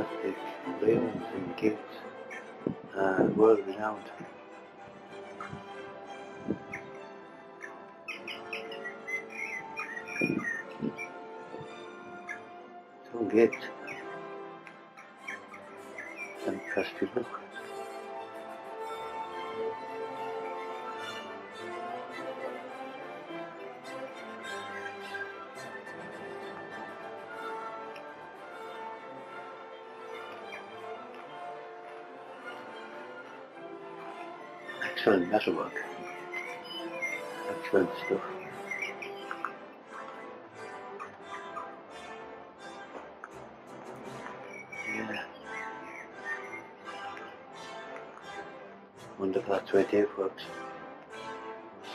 fantastic railings and gates, world renowned. So gates, fantastic look. Excellent metalwork, excellent stuff. Yeah. Wonder if that's where Dave works.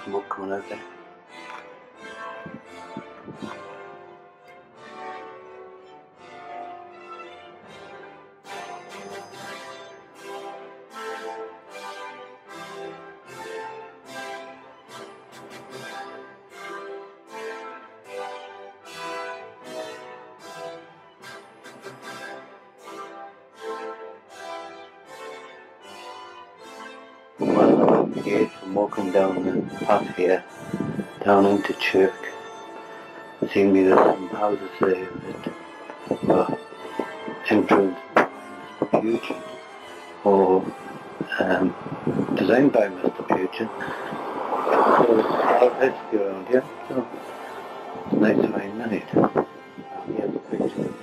Smoke coming out there. Well, I'm here from walking down the path here, down into Chirk. Seeing me there's some houses there that were influenced by Mr. Pugin, or designed by Mr. Pugin. So let's go around here. So it's a nice fine night. Here's a picture.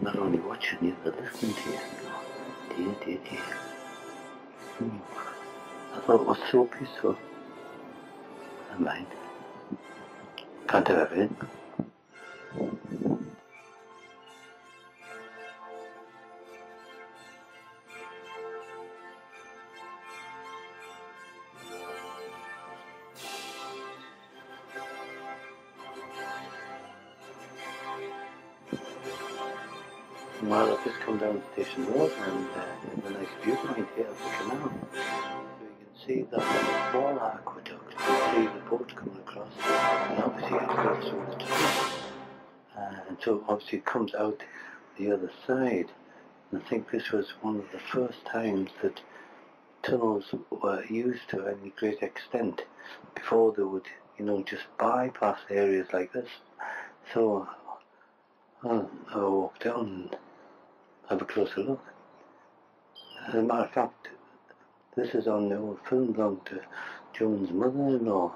Not only watching you, but listening to you. Dear. I thought it was so peaceful. Never mind. Can't have everything. Well, I've just come down Station Road and there's a nice viewpoint here of the canal. So you can see that small aqueduct, you can see the boat coming across, and obviously it goes through the tunnel. And so obviously it comes out the other side. And I think this was one of the first times that tunnels were used to any great extent. Before they would, just bypass areas like this. So I walk down and have a closer look. As a matter of fact, this is on the old film belonging to Joan's mother-in-law.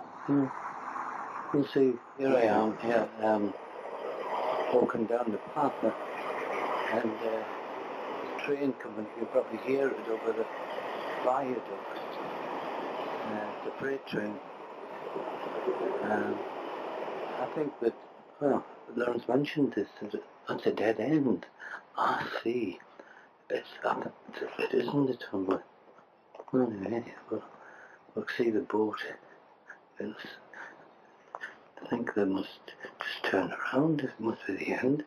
You'll see, here I am, here, walking down the path, and the train coming, you probably hear it over the viaduct. It's a freight train. I think that, Lawrence mentioned this, that it's a dead end. I see. It isn't a tunnel. Anyway, we'll see the boat. I think they must just turn around. It must be the end.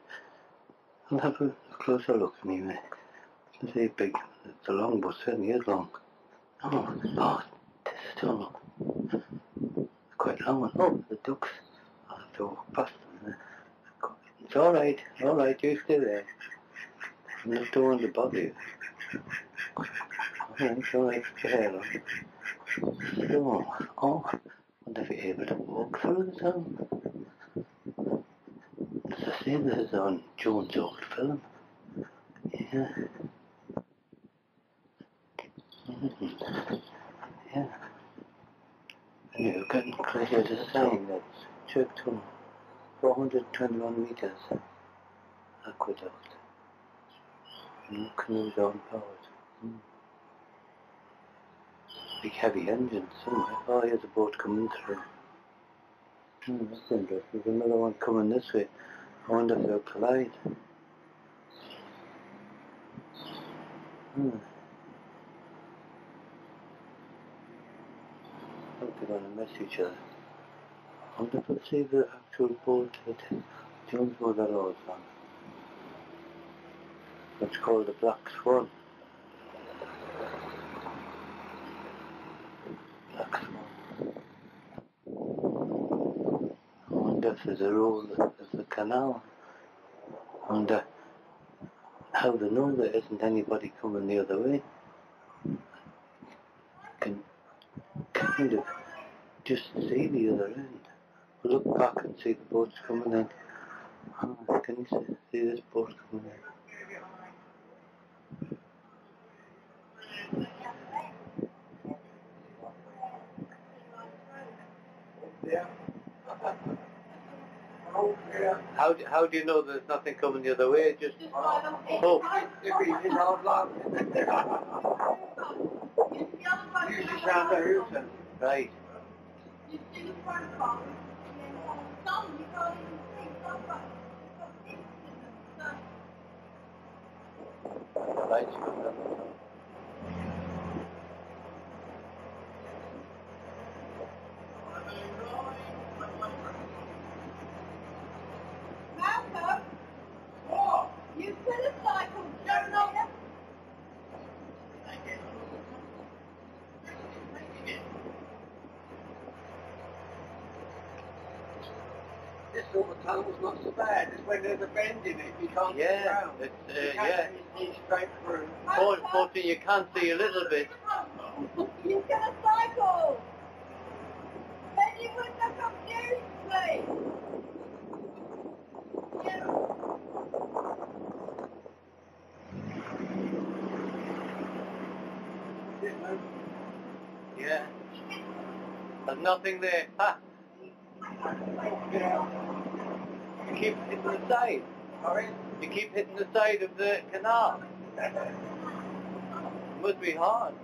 I'll have a closer look anyway. You see, it's a long boat, certainly is long. Oh, this is a tunnel. Quite long one. Oh, the ducks. I'll have to walk past them. It's alright, you stay there. I just don't want to bother you. Alright, get hair on. I wonder if you're able to walk through the tunnel. As I say, this is on Joan's old film. Yeah. Yeah. Anyway, we're getting closer to the sign that's Chirk Tunnel. 421 metres aqueduct. Canoes on powered. Big heavy engine somewhere. Oh, here's a boat coming through. That's interesting. There's another one coming this way. I wonder if they'll collide. I think they're going to miss each other. I wonder if we'll see the actual boat that Jones was at all on. It's called the Black Swan. Black Swan. I wonder surface of the canal. I wonder how they know there isn't anybody coming the other way. Can kind of just see the other end. Look back and see the boats coming in. Oh, can you see this boat coming in? How do you know there's nothing coming the other way? Just hope. Usually sound the hoofing. Right. Lights coming up. Malcolm, what? You could have cycled Joe Logan. This sort of tunnel's not so bad. It's when there's a bend in it, you can't get around. It's straight through. Fortunately, you can't see a little bit. You could have cycled. Then you wouldn't have confused me. Yeah. There's nothing there. Ha! You keep hitting the side. Sorry? You keep hitting the side of the canal. Must be hard.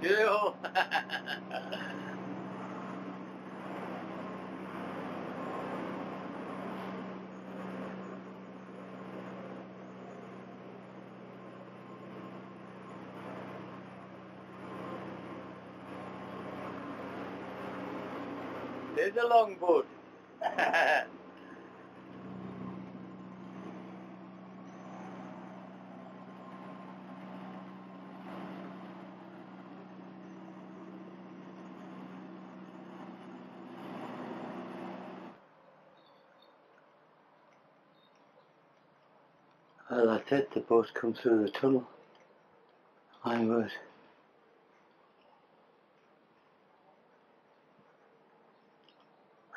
You. There's a long boat. Well, that's it. The boat comes through the tunnel. My word.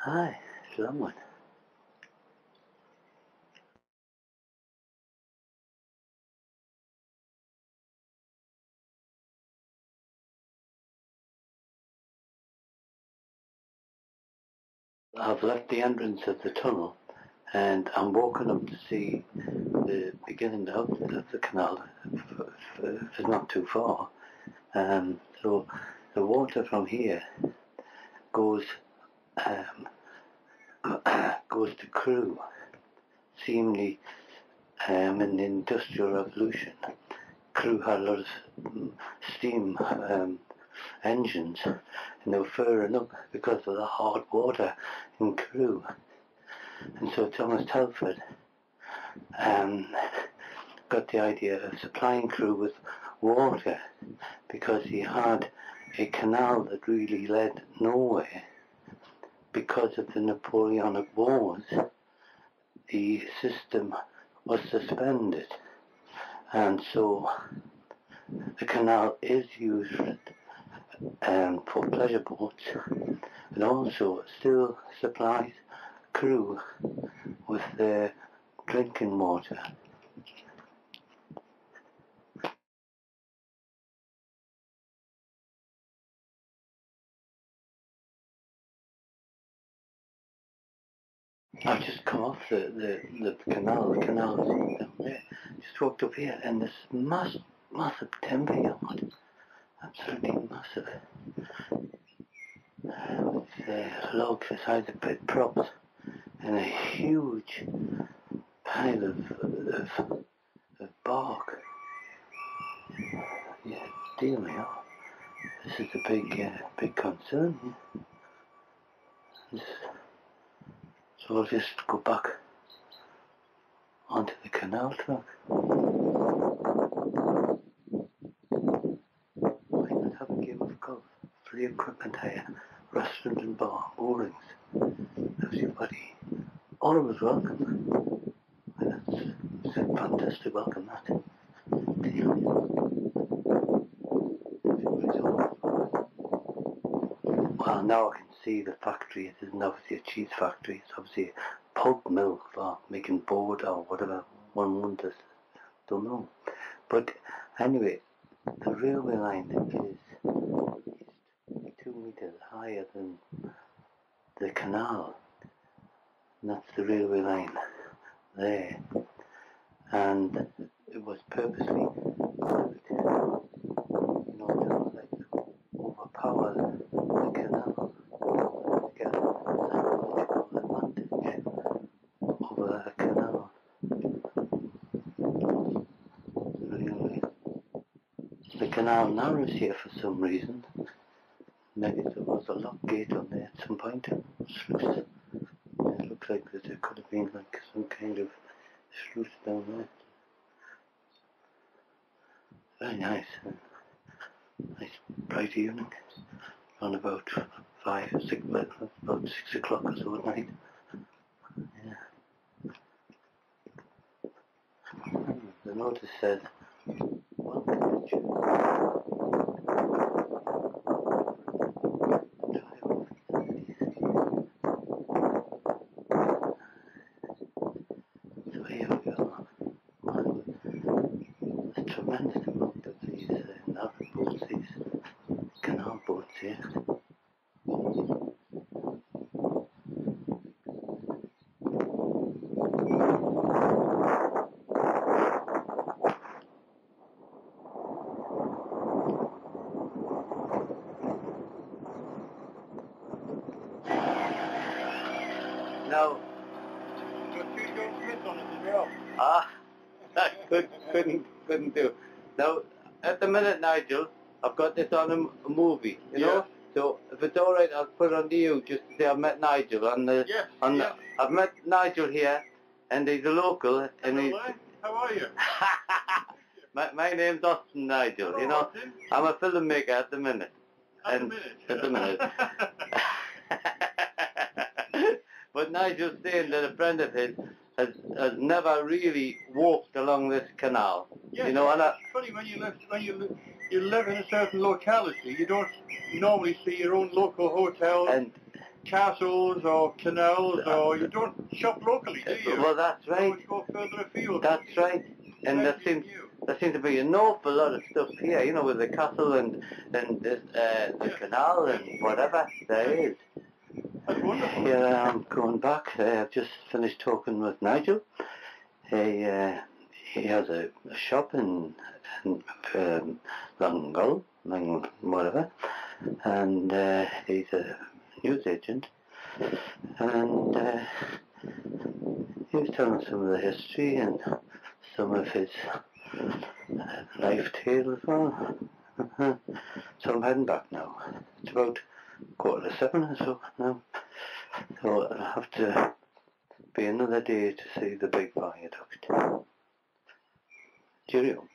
Aye, it's a long one. I've left the entrance of the tunnel and I'm walking up to see the beginning of the canal. It's not too far, so the water from here goes goes to Crewe. Seemingly, in the Industrial Revolution, Crewe had a lot of steam engines, and they were furring up because of the hard water in Crewe. And so Thomas Telford got the idea of supplying Crewe with water because he had a canal that really led nowhere. Because of the Napoleonic Wars, the system was suspended, and so the canal is used for pleasure boats, and also still supplies Crewe with their drinking water. I've just come off the canal. The canal is down there. Just walked up here, and this massive timber yard, absolutely massive, with logs the size of bed props, and a huge pile of bark. Yeah, dear me, oh, this is a big concern. Yeah. So I'll just go back onto the canal track. Why not have a game of golf? Free equipment hire, restaurant and bar, moorings. Everybody, always welcome. Well, that's a fantastic welcome, that. Well, now I can see the factory. It isn't obviously a cheese factory. It's obviously a pulp mill for making board or whatever one wonders. Don't know. But anyway, the railway line is 2 meters higher than the canal. And that's the railway line there. And it was purposely built in order to like overpower the canal to get psychological advantage over the canal. Really. The canal narrows here for some reason. Maybe there was a lock gate on there at some point. Sluice. It looks like that there could have been like some kind of sluice down there. Very nice. Nice bright evening. On about 5 or 6, about 6 o'clock or so at night. Yeah. The notice says, welcome to Chirk. So here we go. There's a tremendous amount of these narrow boats, these canal boats here. Now, I couldn't do. Now, at the minute, Nigel, I've got this on a movie, you know. So if it's all right, I'll put it on to you just to say I've met Nigel I've met Nigel here, and he's a local, and he's. How are you? my name's Austin, Nigel. Hello, you know, Austin. I'm a filmmaker at the minute. At the minute. But Nigel's saying that a friend of his has never really walked along this canal. Yes, you know, and it's funny when you live in a certain locality, you don't normally see your own local hotels, and castles or canals, or you don't shop locally, do you? Well, that's right. You always go further afield. That's right. And there seems to be an awful lot of stuff here, you know, with the castle and this, the canal and whatever there is. That's wonderful. Here I am going back. I've just finished talking with Nigel. He has a shop in Long whatever, and he's a news agent. And he was telling some of the history and some of his life tale as well. So I'm heading back now. It's about 7:15 or so now. So I'll have to be another day to see the big viaduct. Cheerio.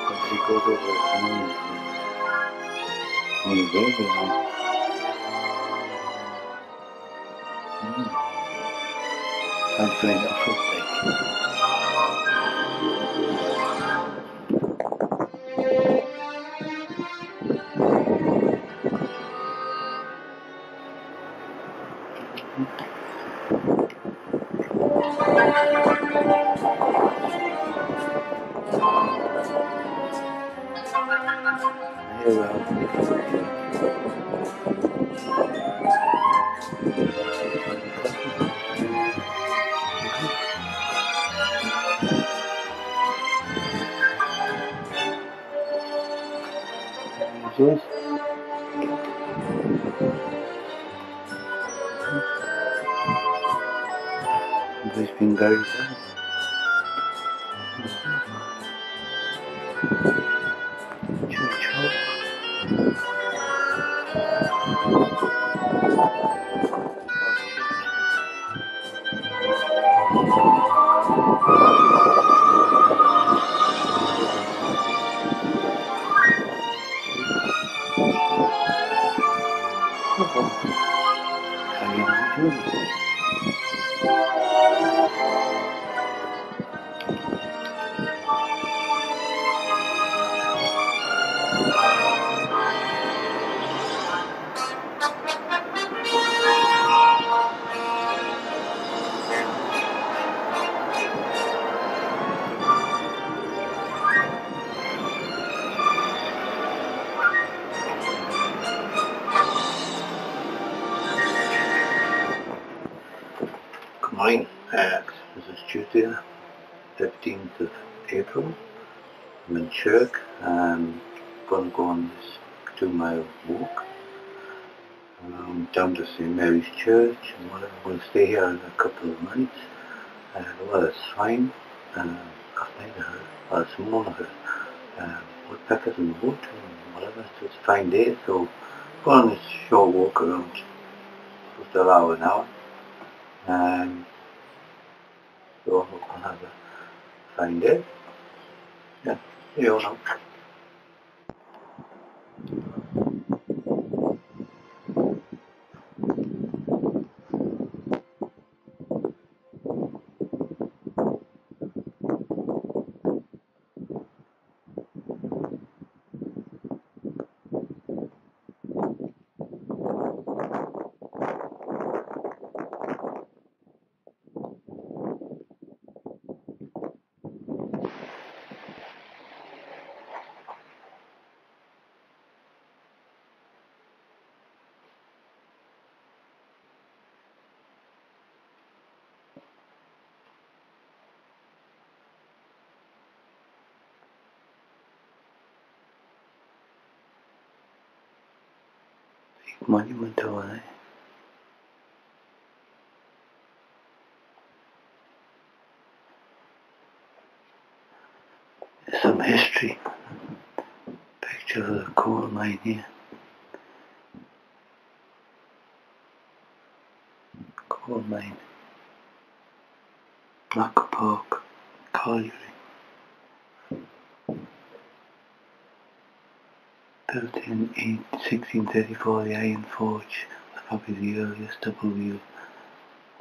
As he goes over the moon on the railway line. Trying to find a footbike. Here we are. He's been very bad. Chirk. Carrying on journey. Good morning. This is Tuesday, 15th of April. I'm in Chirk. I'm going to go on this 2-mile walk down to St. Mary's Church and whatever. I'm going to stay here a couple of nights. The weather's fine. Last night I heard, this morning I heard woodpeckers in the wood and whatever. So it's a fine day. So go on this short walk around, just allow an hour. So I hope I'll have a fine day. Yeah, you all know. Monument over there. There's some history. Picture of the coal mine here. Coal mine. Rock Park Colliery. Built in 1634, the Iron Forge was probably the earliest double-wheel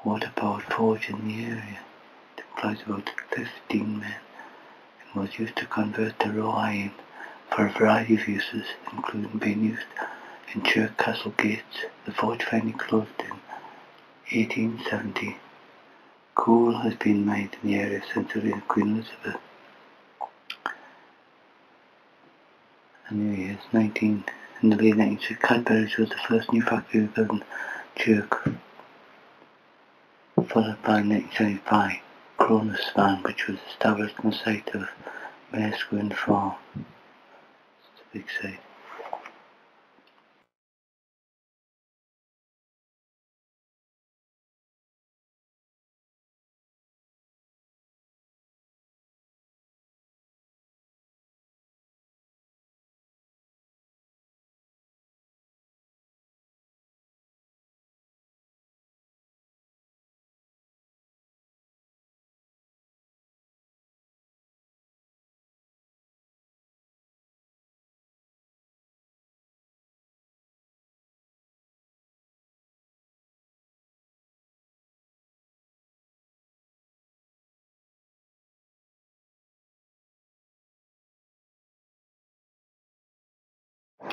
water-powered forge in the area. It employs about 15 men and was used to convert the raw iron for a variety of uses, including being used in Chirk Castle gates. The forge finally closed in 1870. Coal has been mined in the area since the reign of Queen Elizabeth. Anyway, in the late 19th, Cadbury's was the first new factory built in Chirk, followed by 1975 Cronus Farm, which was established on the site of Mareswind Farm. It's a big site.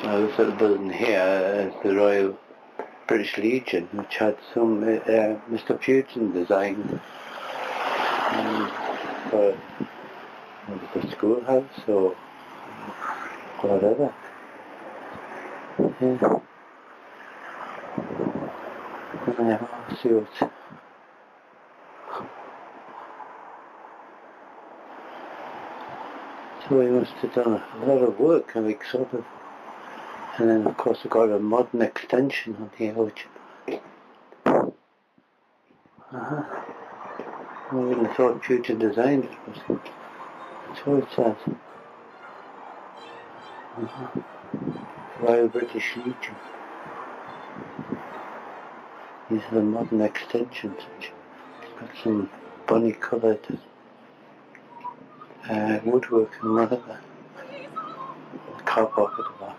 Now this little building here is the Royal British Legion, which had some Mr. Putin design for the schoolhouse or whatever. Yeah. Let's see what's... So he must have done a lot of work, like sort of. And then of course we've got a modern extension on here, which I wouldn't have thought Putin designed it, but that's what it says. Royal British Legion. These are the modern extensions, which got some bunny coloured woodwork and whatever. A car park at the back.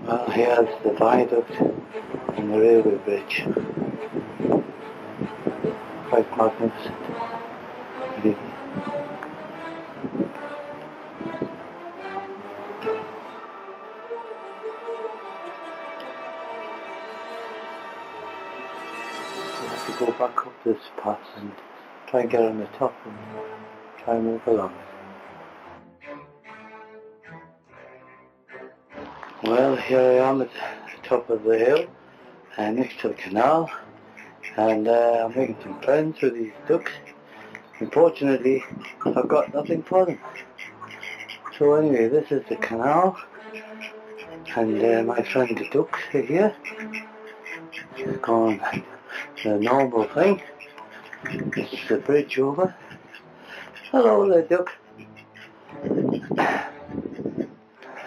Well, here's the viaduct and the railway bridge. Quite magnificent. Really. I have to go back up this path and try and get on the top and try and move along. Well, here I am at the top of the hill, next to the canal, and I'm making some friends with these ducks. Unfortunately, I've got nothing for them. So anyway, this is the canal, and my friend the ducks are here. She's going the normal thing. This is the bridge over. Hello there, duck.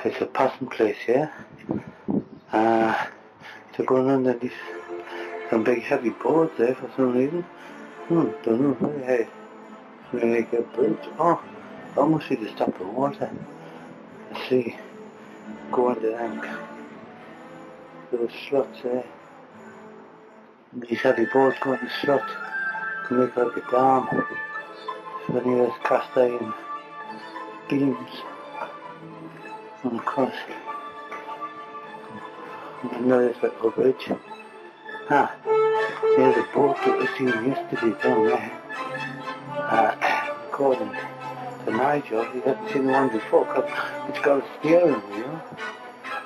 It's a passing place here. They're going underneath some big heavy boards there for some reason. Don't know. Hey, make a bridge. Oh, that must be to stop the water. Let's see. Go under them. Those slots there. These heavy boards go in the slot to make like a dam. So then there's cast iron beams on across. And now there's little bridge. There's a boat that was seen yesterday down there. According to Nigel, he hadn't seen one before because it's got a steering wheel.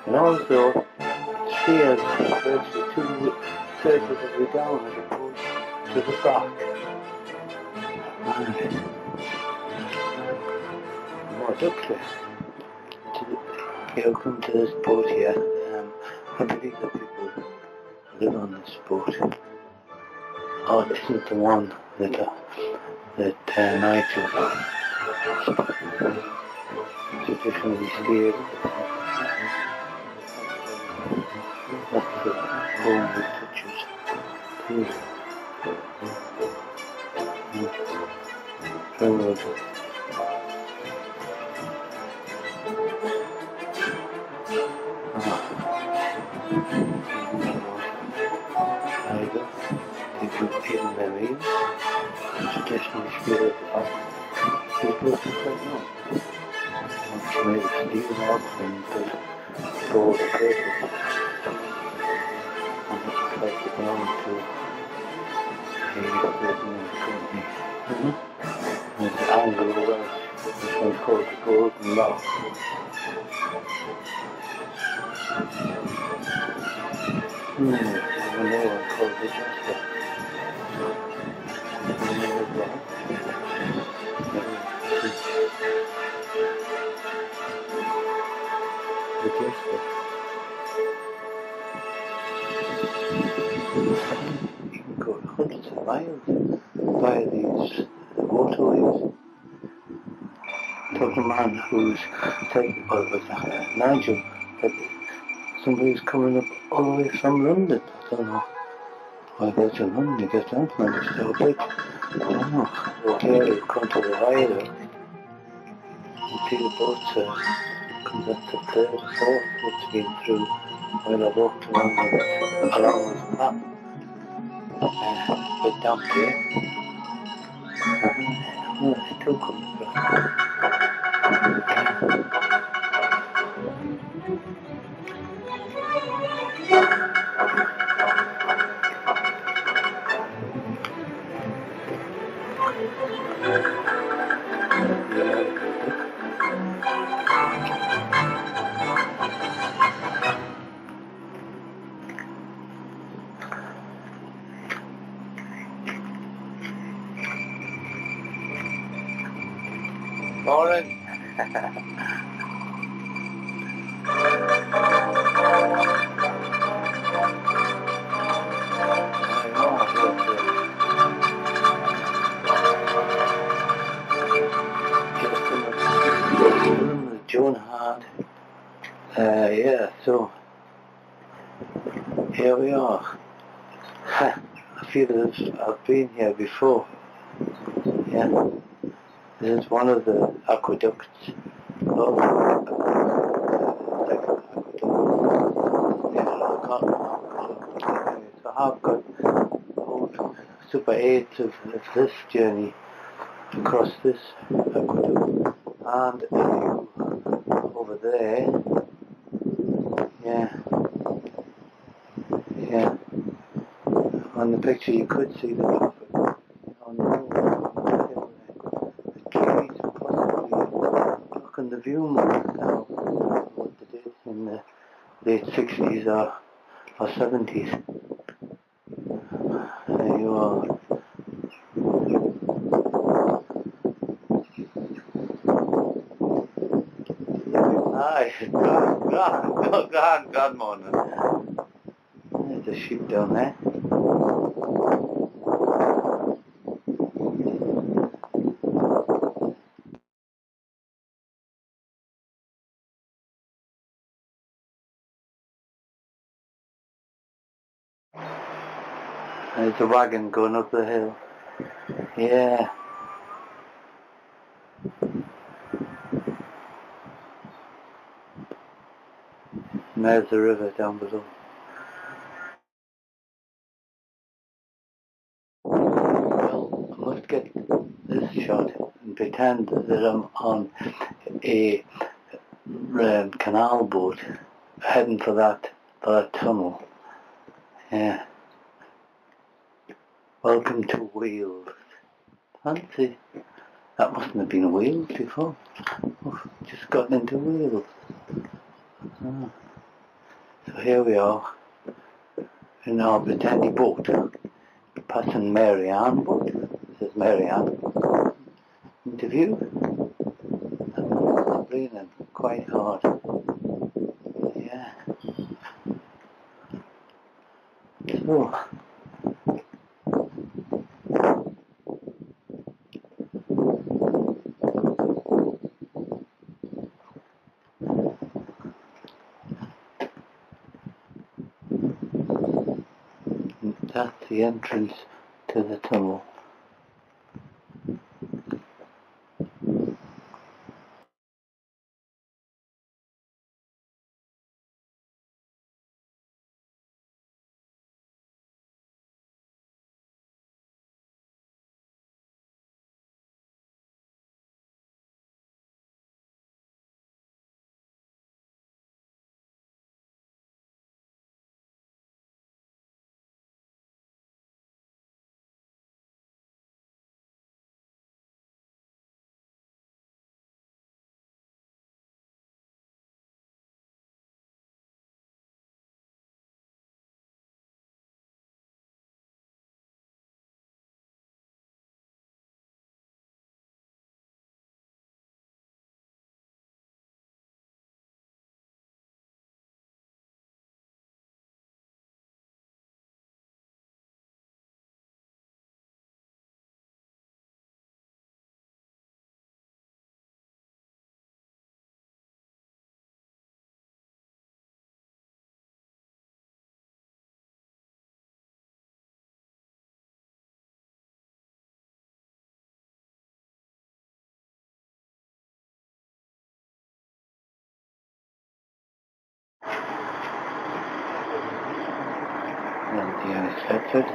And also, it steers virtually 2/3 of the way down as opposed to the back. More ducks there. You'll come to this boat here. I believe that people live on this boat. Oh, this isn't the one that Nigel traditionally steered. That's the bone with touches. Railroad. Either they do hidden their meals, traditionally split at the back. People are just like no. Once made of steel logs and built for all the purpose. And it was like it belonged to a certain company. There's the Anglo-Welsh, this one's called the Golden Lock. There's another one called the Jasper. The Jasper. You can go hundreds of miles via these waterways. Talking to a man who's said, well, it was Nigel, that somebody's coming up all the way from London. I don't know. Why go to London to get down from it's so big. I don't know. Okay, you come to the viaduct. You see the boats comes up to third or fourth, it's been through while I walked along this path. But down here, it's still coming across. Morning. Joan Hart. Yeah, so here we are. I feel as I've been here before. Yeah. This is one of the aqueducts. So I've got Super 8 of this journey across this aqueduct and a view over there. Yeah. On the picture you could see the traffic on the trees possibly blocking the view more now what they did in the late 60s or 70s. There you are. Hi, God morning. There's a sheep down there. There's a wagon going up the hill. Yeah. And there's the river down below. Well, I must get this shot and pretend that I'm on a canal boat heading for that tunnel. Yeah. Welcome to Wales. Fancy. That mustn't have been Wales before. Oh, just got into Wales. Oh. So here we are in our Britannia boat, passing Mary Ann boat. This is Mary Ann. Interview. It's raining quite hard. Yeah. So. That's the entrance to the tunnel. here in Stratford,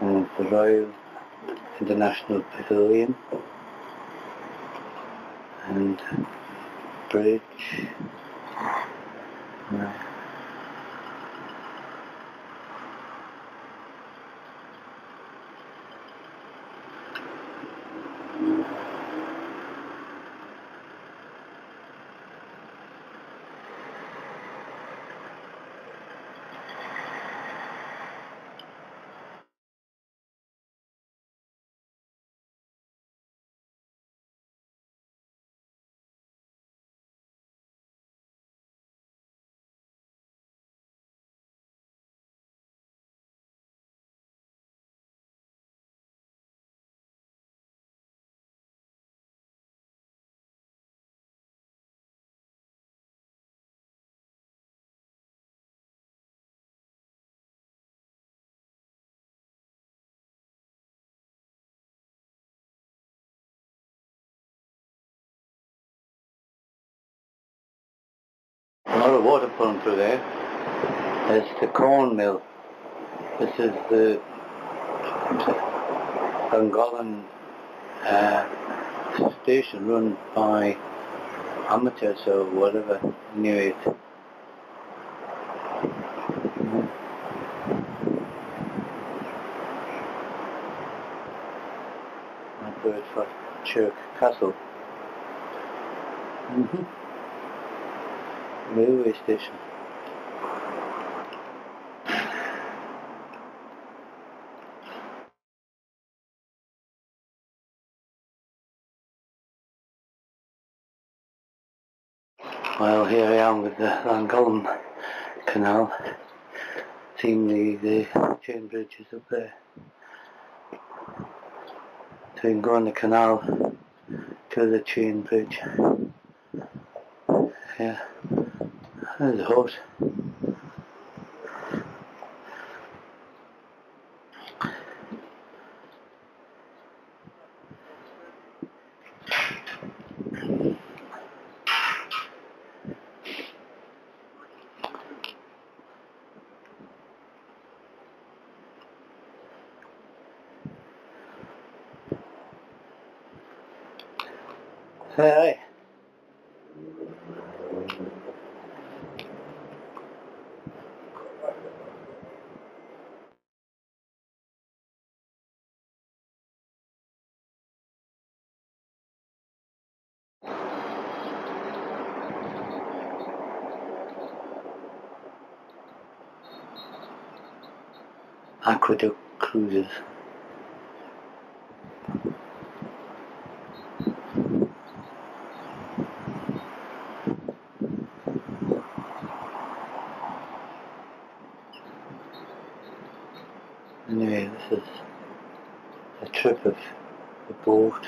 and the Royal International Pavilion, and bridge. A lot of water pulling through there. There's the corn mill. This is the Dungallen station run by amateurs or whatever. Anyway, a bird for Chirk Castle. Railway station. Well, here I am with the Dungallen Canal. Seeing the chain bridge is up there. So you can go on the canal to the chain bridge. Yeah, there's a horse. Hi. Aqueduct cruises. Anyway, this is a trip of the boat.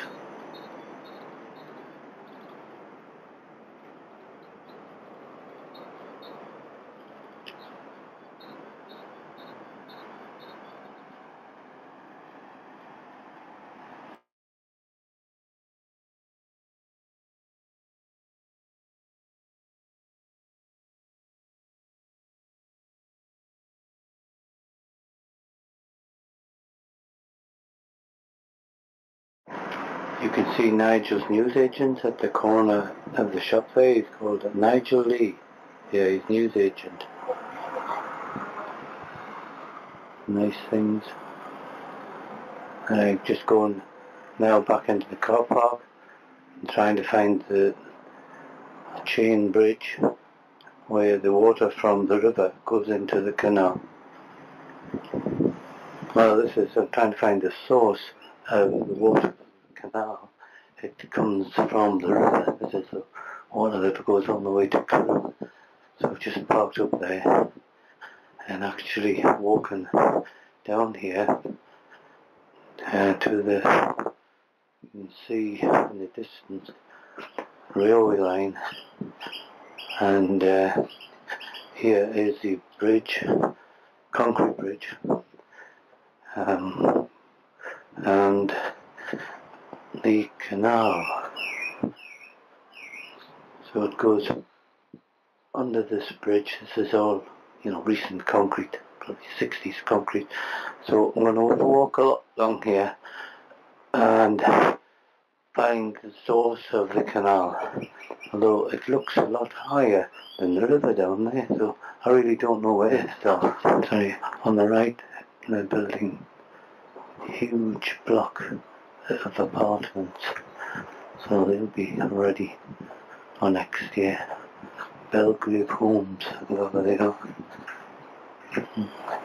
You can see Nigel's newsagent at the corner of the shop there. He's called Nigel Lee. Yeah, he's newsagent. Nice things. And I'm just going now back into the car park and trying to find the chain bridge where the water from the river goes into the canal. Well, I'm trying to find the source of the water from the canal. It comes from the river. This is the water that goes all the way to Chirk. So I've just parked up there and actually walking down here to the, you can see in the distance, railway line, and here is the bridge, concrete bridge, and the canal. So it goes under this bridge. This is all, recent concrete probably 60s concrete. So I'm going to walk along here and find the source of the canal. Although it looks a lot higher than the river down there, so I really don't know where it starts. Sorry, on the right, they're building a huge block of apartments, so they'll be ready for next year. Belgrave Homes, whatever they are.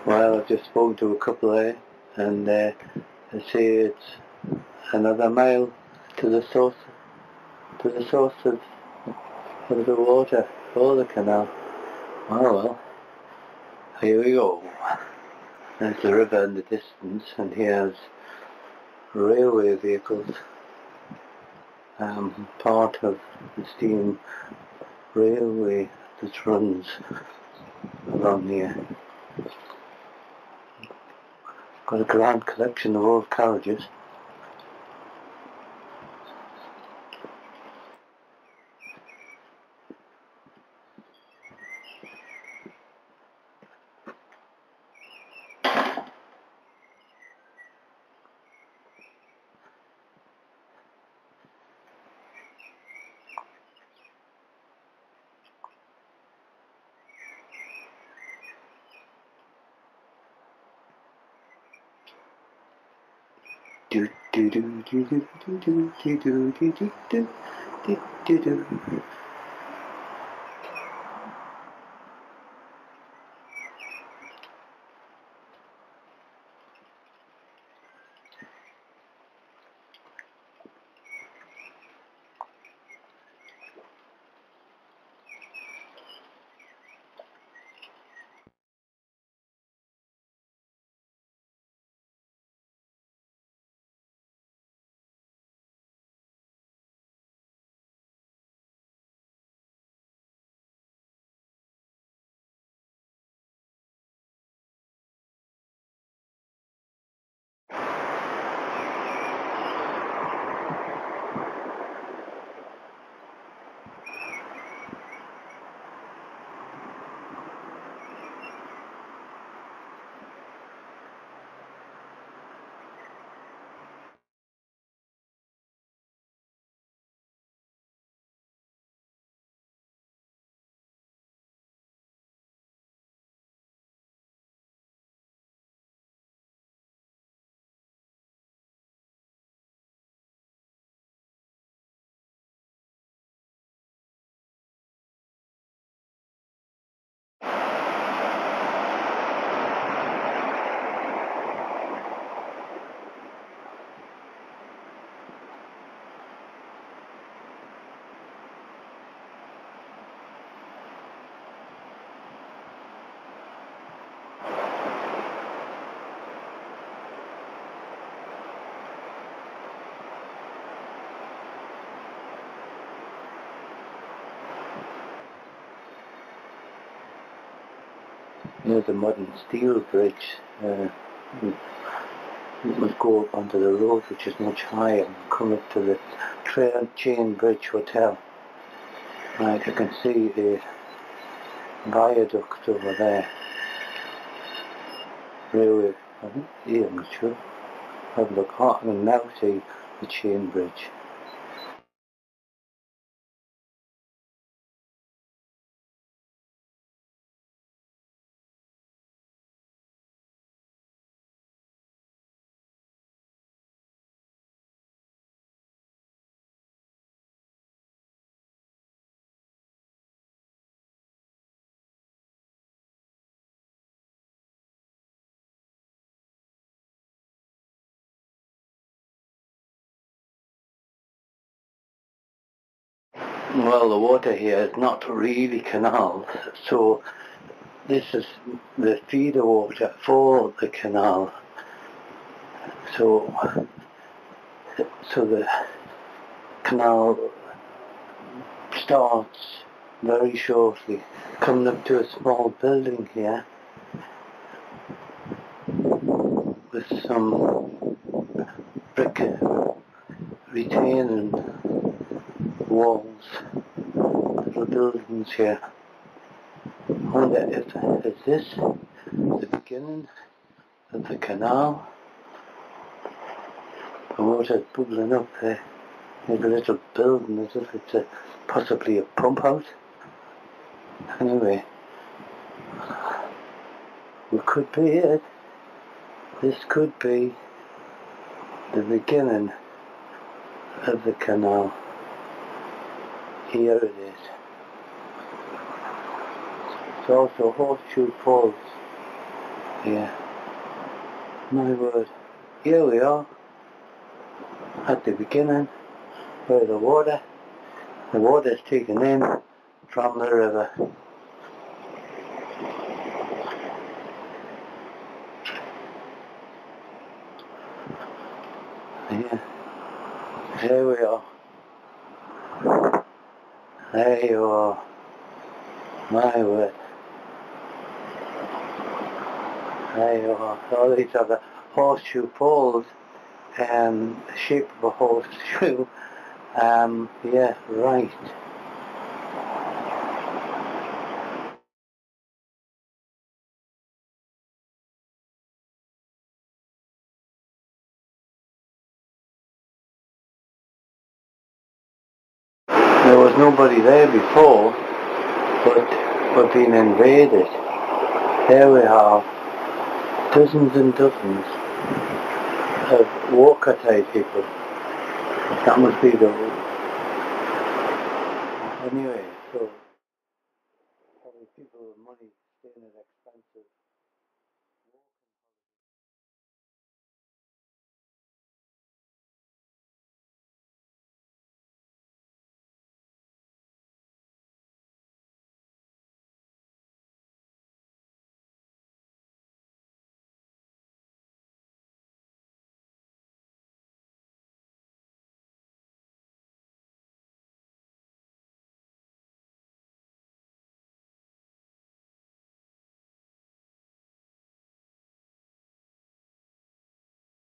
Well, I've just spoken to a couple there, and they say it's another mile to the source of the water for the canal. Oh well, here we go. There's the river in the distance, and here's railway vehicles, part of the steam railway that runs along here. Got a grand collection of old carriages. Do do do do do do do do do do do do do do. Here's a modern steel bridge. It must go up onto the road, which is much higher, and come up to the Chain Bridge Hotel. Right, you can see the viaduct over there. Railway, I think, yeah, I'm not sure. Have a look. I can now see the Chain Bridge. Well, the water here is not really canals, so this is the feeder water for the canal. So the canal starts very shortly. Coming up to a small building here with some brick retaining walls, little buildings here. I wonder if is this the beginning of the canal. The water's bubbling up there. There's a little building as if it's possibly a pump house. Anyway, it could be it. This could be the beginning of the canal. Here it is. It's also Horseshoe Falls. Yeah. My word. Here we are. At the beginning where the water is taken in from the river. Yeah. There we are. There you are. My word. There you are. All these are the horseshoe poles, the shape of a horseshoe. Yeah, right. There was nobody there before, but we're being invaded. There we are. Dozens and dozens of walker type people. That must be the... Anyway, so probably people with money staying at expensive